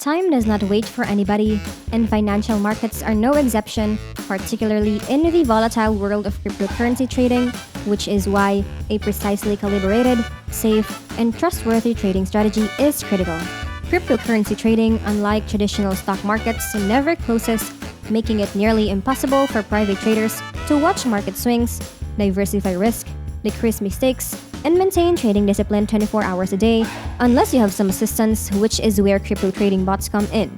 Time does not wait for anybody, and financial markets are no exception, particularly in the volatile world of cryptocurrency trading, which is why a precisely calibrated, safe, and trustworthy trading strategy is critical. Cryptocurrency trading, unlike traditional stock markets, never closes, making it nearly impossible for private traders to watch market swings, diversify risk, decrease mistakes, and maintain trading discipline 24 hours a day, unless you have some assistance, which is where crypto trading bots come in.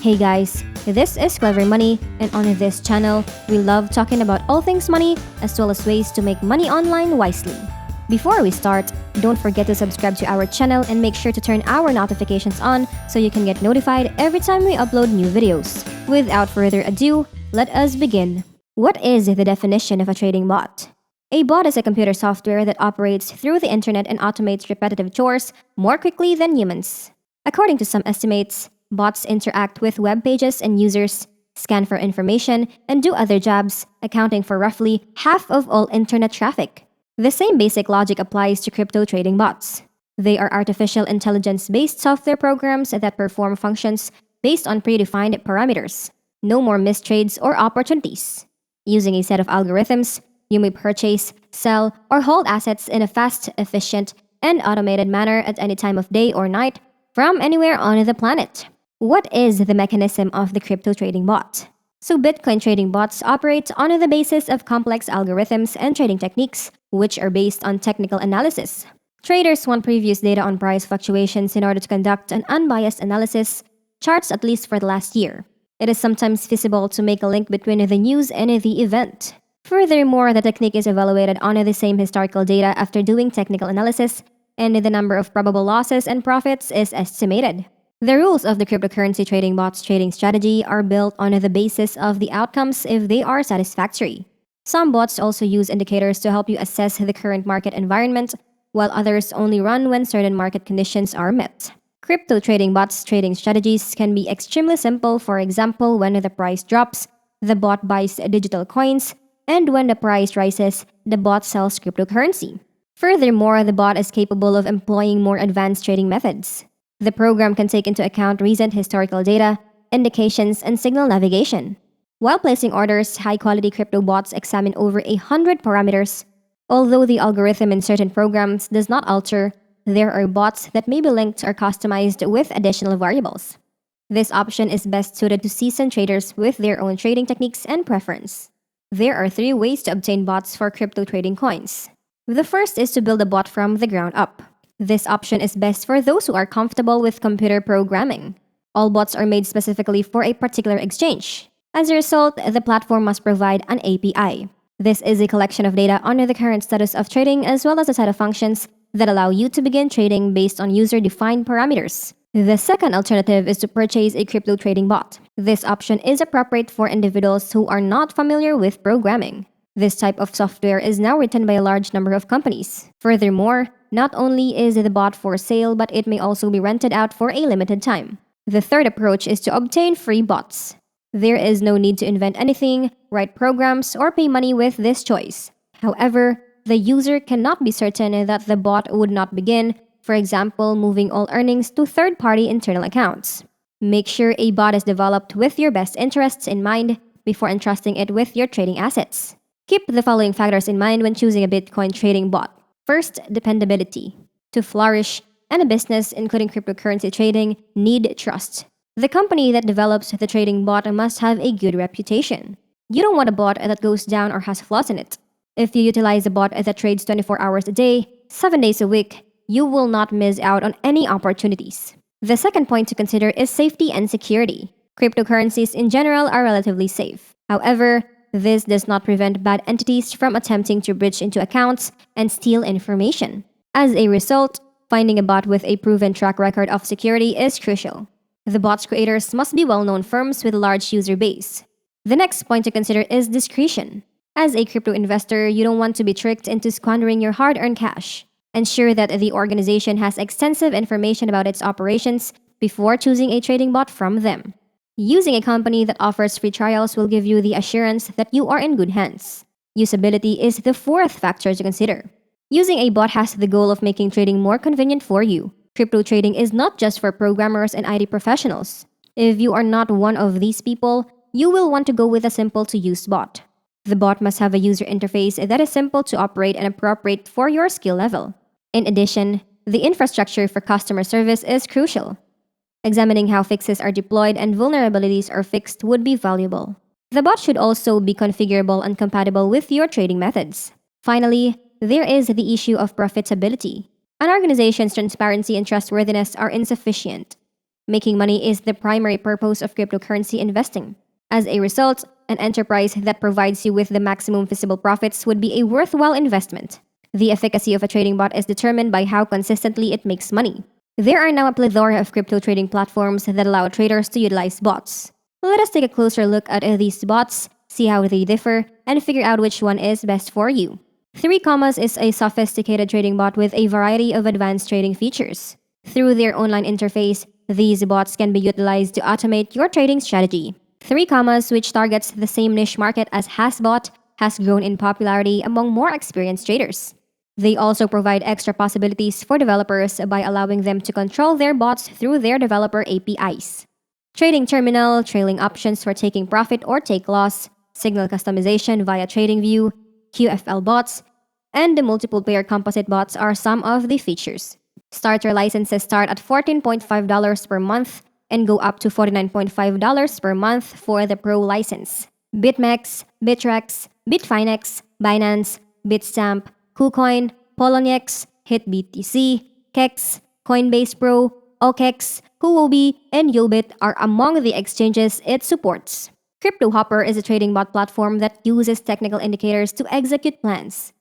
Hey guys, this is Clever Money, and on this channel, we love talking about all things money, as well as ways to make money online wisely. Before we start, don't forget to subscribe to our channel and make sure to turn our notifications on so you can get notified every time we upload new videos. Without further ado, let us begin. What is the definition of a trading bot? A bot is a computer software that operates through the internet and automates repetitive chores more quickly than humans. According to some estimates, bots interact with web pages and users, scan for information, and do other jobs, accounting for roughly half of all internet traffic. The same basic logic applies to crypto trading bots. They are artificial intelligence-based software programs that perform functions based on predefined parameters. No more missed trades or opportunities. Using a set of algorithms, you may purchase, sell, or hold assets in a fast, efficient, and automated manner at any time of day or night from anywhere on the planet. What is the mechanism of the crypto trading bot? So Bitcoin trading bots operate on the basis of complex algorithms and trading techniques, which are based on technical analysis. Traders want previous data on price fluctuations in order to conduct an unbiased analysis, charts at least for the last year. It is sometimes feasible to make a link between the news and the event. Furthermore, the technique is evaluated on the same historical data after doing technical analysis, and the number of probable losses and profits is estimated. The rules of the cryptocurrency trading bot's trading strategy are built on the basis of the outcomes if they are satisfactory. Some bots also use indicators to help you assess the current market environment, while others only run when certain market conditions are met. Crypto trading bots' trading strategies can be extremely simple. For example, when the price drops, the bot buys digital coins, and when the price rises, the bot sells cryptocurrency. Furthermore, the bot is capable of employing more advanced trading methods. The program can take into account recent historical data, indications, and signal navigation. While placing orders, high-quality crypto bots examine over 100 parameters. Although the algorithm in certain programs does not alter, there are bots that may be linked or customized with additional variables. This option is best suited to seasoned traders with their own trading techniques and preference. There are 3 ways to obtain bots for crypto trading coins. The first is to build a bot from the ground up. This option is best for those who are comfortable with computer programming. All bots are made specifically for a particular exchange. As a result, the platform must provide an API. This is a collection of data on the current status of trading as well as a set of functions that allow you to begin trading based on user-defined parameters. The second alternative is to purchase a crypto trading bot. This option is appropriate for individuals who are not familiar with programming. This type of software is now written by a large number of companies. Furthermore, not only is the bot for sale, but it may also be rented out for a limited time. The third approach is to obtain free bots. There is no need to invent anything, write programs, or pay money with this choice. However, the user cannot be certain that the bot would not begin, for example, moving all earnings to third-party internal accounts. Make sure a bot is developed with your best interests in mind before entrusting it with your trading assets. Keep the following factors in mind when choosing a Bitcoin trading bot. First, dependability. To flourish, and a business, including cryptocurrency trading, need trust. The company that develops the trading bot must have a good reputation. You don't want a bot that goes down or has flaws in it. If you utilize a bot that trades 24 hours a day, 7 days a week, you will not miss out on any opportunities. The second point to consider is safety and security. Cryptocurrencies in general are relatively safe. However, this does not prevent bad entities from attempting to breach into accounts and steal information. As a result, finding a bot with a proven track record of security is crucial. The bot's creators must be well-known firms with a large user base. The next point to consider is discretion. As a crypto investor, you don't want to be tricked into squandering your hard-earned cash. Ensure that the organization has extensive information about its operations before choosing a trading bot from them. Using a company that offers free trials will give you the assurance that you are in good hands. Usability is the fourth factor to consider. Using a bot has the goal of making trading more convenient for you. Crypto trading is not just for programmers and IT professionals. If you are not one of these people, you will want to go with a simple to use bot. The bot must have a user interface that is simple to operate and appropriate for your skill level. In addition, the infrastructure for customer service is crucial. Examining how fixes are deployed and vulnerabilities are fixed would be valuable. The bot should also be configurable and compatible with your trading methods. Finally, there is the issue of profitability. An organization's transparency and trustworthiness are insufficient. Making money is the primary purpose of cryptocurrency investing. As a result, an enterprise that provides you with the maximum visible profits would be a worthwhile investment. The efficacy of a trading bot is determined by how consistently it makes money. There are now a plethora of crypto trading platforms that allow traders to utilize bots. Let us take a closer look at these bots, see how they differ, and figure out which one is best for you. 3 Commas is a sophisticated trading bot with a variety of advanced trading features. Through their online interface, these bots can be utilized to automate your trading strategy. 3 Commas, which targets the same niche market as Hasbot, has grown in popularity among more experienced traders. They also provide extra possibilities for developers by allowing them to control their bots through their developer APIs. Trading terminal, trailing options for taking profit or take loss, signal customization via TradingView, QFL bots, and the multiple pair composite bots are some of the features. Starter licenses start at $14.5 per month and go up to $49.5 per month for the Pro license. BitMEX, Bittrex, Bitfinex, Binance, Bitstamp, KuCoin, Poloniex, HitBTC, Kex, Coinbase Pro, OKEx, Huobi, and Yobit are among the exchanges it supports. CryptoHopper is a trading bot platform that uses technical indicators to execute plans.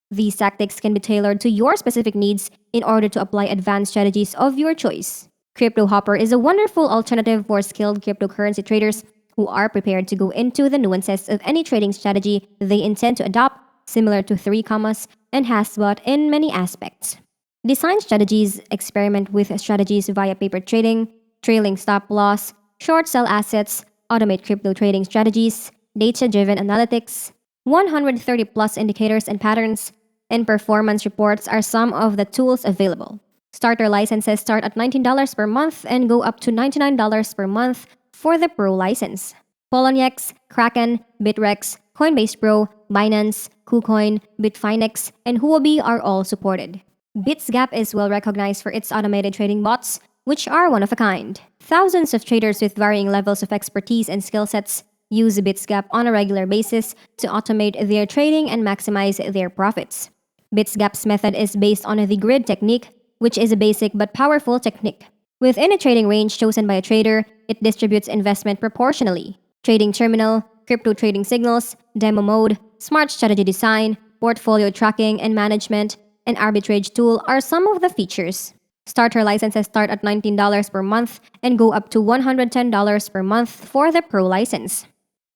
These tactics can be tailored to your specific needs in order to apply advanced strategies of your choice. CryptoHopper is a wonderful alternative for skilled cryptocurrency traders who are prepared to go into the nuances of any trading strategy they intend to adopt, similar to 3 Commas and Hasbot in many aspects. Design strategies experiment with strategies via paper trading, trailing stop loss, short sell assets, automate crypto trading strategies, data-driven analytics, 130 plus indicators and patterns, and performance reports are some of the tools available. Starter licenses start at $19 per month and go up to $99 per month for the Pro license. Poloniex, Kraken, Bitrex, Coinbase Pro, Binance, KuCoin, Bitfinex, and Huobi are all supported. Bitsgap is well recognized for its automated trading bots, which are one of a kind. Thousands of traders with varying levels of expertise and skill sets use Bitsgap on a regular basis to automate their trading and maximize their profits. Bitsgap's method is based on the grid technique, which is a basic but powerful technique. Within a trading range chosen by a trader, it distributes investment proportionally. Trading terminal, crypto trading signals, demo mode, smart strategy design, portfolio tracking and management, and arbitrage tool are some of the features. Starter licenses start at $19 per month and go up to $110 per month for the Pro license.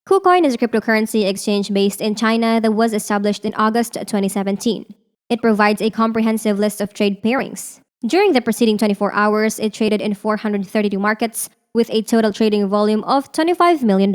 KuCoin is a cryptocurrency exchange based in China that was established in August 2017. It provides a comprehensive list of trade pairings. During the preceding 24 hours, it traded in 432 markets with a total trading volume of $25 million.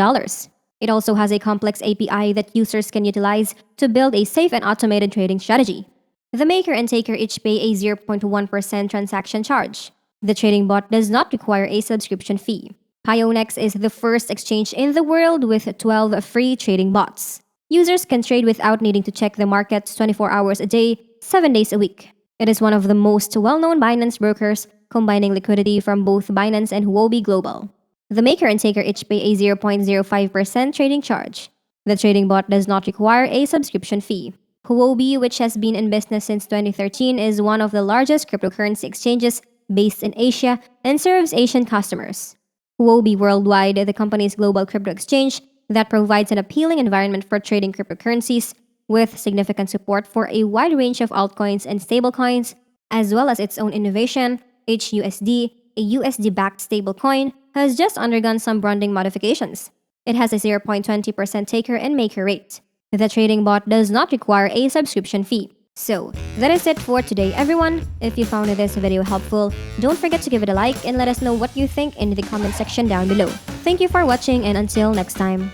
It also has a complex API that users can utilize to build a safe and automated trading strategy. The maker and taker each pay a 0.1% transaction charge. The trading bot does not require a subscription fee. Pionex is the first exchange in the world with 12 free trading bots. Users can trade without needing to check the markets 24 hours a day, 7 days a week. It is one of the most well-known Binance brokers, combining liquidity from both Binance and Huobi Global. The maker and taker each pay a 0.05% trading charge. The trading bot does not require a subscription fee. Huobi, which has been in business since 2013, is one of the largest cryptocurrency exchanges based in Asia and serves Asian customers. Huobi Worldwide, the company's global crypto exchange that provides an appealing environment for trading cryptocurrencies with significant support for a wide range of altcoins and stablecoins, as well as its own innovation, HUSD, a USD-backed stablecoin, has just undergone some branding modifications. It has a 0.20% taker and maker rate. The trading bot does not require a subscription fee. So, that is it for today, everyone. If you found this video helpful, don't forget to give it a like and let us know what you think in the comment section down below. Thank you for watching, and until next time.